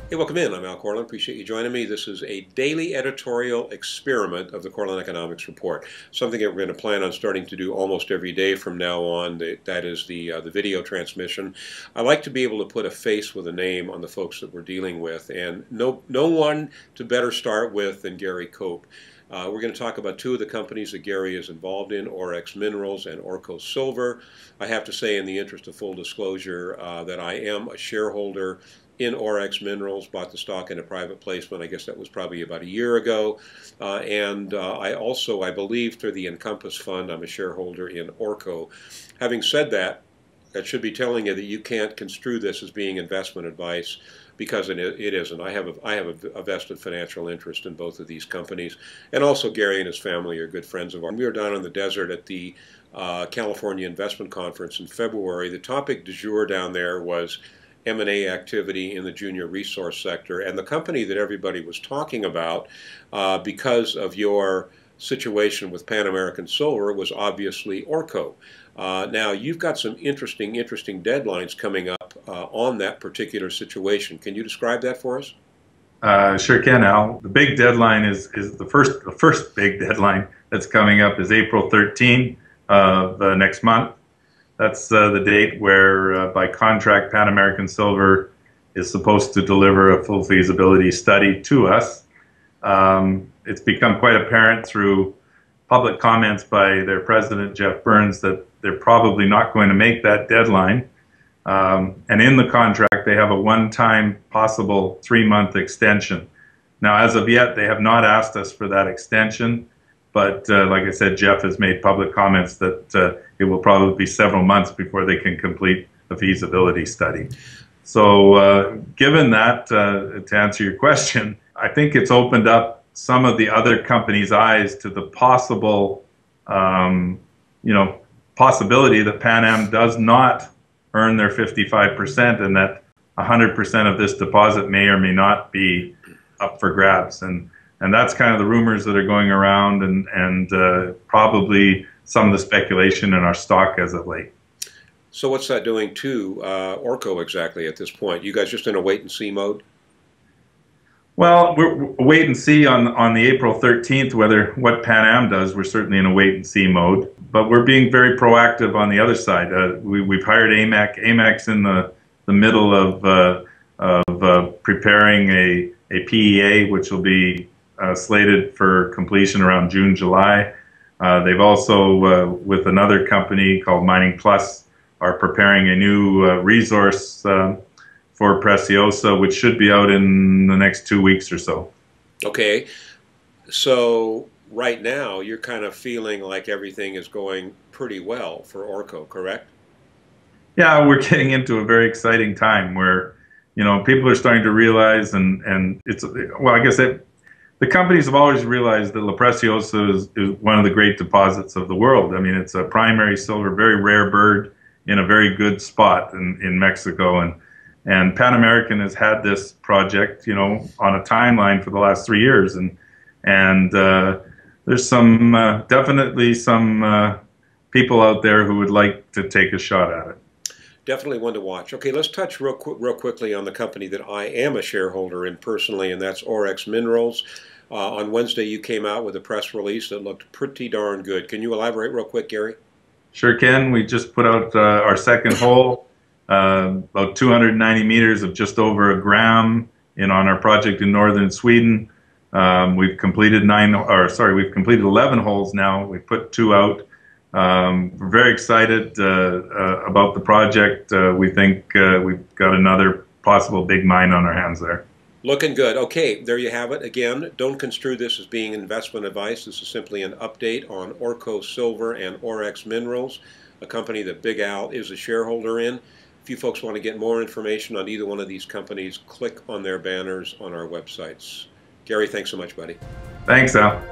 Hey, welcome in. I'm Al Korelin. Appreciate you joining me. This is a daily editorial experiment of the Korelin Economics Report, something that we're going to plan on starting to do almost every day from now on. That is the video transmission. I like to be able to put a face with a name on the folks that we're dealing with, and no one to better start with than Gary Cope. We're going to talk about two of the companies that Gary is involved in, Orex Minerals and Orko Silver. I have to say, in the interest of full disclosure, that I am a shareholder in Orex Minerals, bought the stock in a private placement. I guess that was probably about a year ago. I also, I believe, through the Encompass Fund, I'm a shareholder in Orko. Having said that, that should be telling you that you can't construe this as being investment advice, because it isn't. I have a vested financial interest in both of these companies, and also Gary and his family are good friends of ours. We were down in the desert at the California Investment Conference in February. The topic du jour down there was M&A activity in the junior resource sector, and the company that everybody was talking about because of your situation with Pan American Silver was obviously Orko. Now, you've got some interesting deadlines coming up on that particular situation. Can you describe that for us? Sure can, Al. The big deadline is the first big deadline that's coming up is April 13 of next month. That's the date where, by contract, Pan American Silver is supposed to deliver a full feasibility study to us. It's become quite apparent through public comments by their president, Jeff Burns, that they're probably not going to make that deadline. And in the contract, they have a one-time possible 3-month extension. Now, as of yet, they have not asked us for that extension. But like I said, Jeff has made public comments that it will probably be several months before they can complete the feasibility study. So given that, to answer your question, I think it's opened up some of the other companies' eyes to the possibility that Pan Am does not earn their 55%, and that 100% of this deposit may or may not be up for grabs. And that's kind of the rumors that are going around, and probably some of the speculation in our stock as of late. So what's that doing to Orko exactly at this point? You guys just in a wait-and-see mode? Well, we're wait and see on the April 13th what Pan Am does. We're certainly in a wait-and-see mode, but we're being very proactive on the other side. We've hired AMAC. AMAC's in the middle of preparing a PEA, which will be slated for completion around June, July. They've also, with another company called Mining Plus, are preparing a new resource for Preciosa, which should be out in the next 2 weeks or so. Okay, so right now you're kind of feeling like everything is going pretty well for Orko, correct? Yeah, we're getting into a very exciting time where, people are starting to realize, and it's, well, I guess the companies have always realized that La Preciosa is one of the great deposits of the world. I mean, it's a primary silver, very rare bird in a very good spot in Mexico. And Pan American has had this project, on a timeline for the last 3 years. And there's definitely some people out there who would like to take a shot at it. Definitely one to watch. Okay, let's touch real quickly on the company that I am a shareholder in personally, and that's Orex Minerals. On Wednesday, you came out with a press release that looked pretty darn good. Can you elaborate real quick, Gary? Sure can. We just put out our second hole, about 290 meters of just over a gram on our project in northern Sweden. We've completed 11 holes now. We've put 2 out. We're very excited about the project. We think we've got another possible big mine on our hands there. Looking good. Okay, there you have it. Again, don't construe this as being investment advice. This is simply an update on Orko Silver and Orex Minerals, a company that Big Al is a shareholder in. If you folks want to get more information on either one of these companies, click on their banners on our websites. Gary, thanks so much, buddy. Thanks, Al.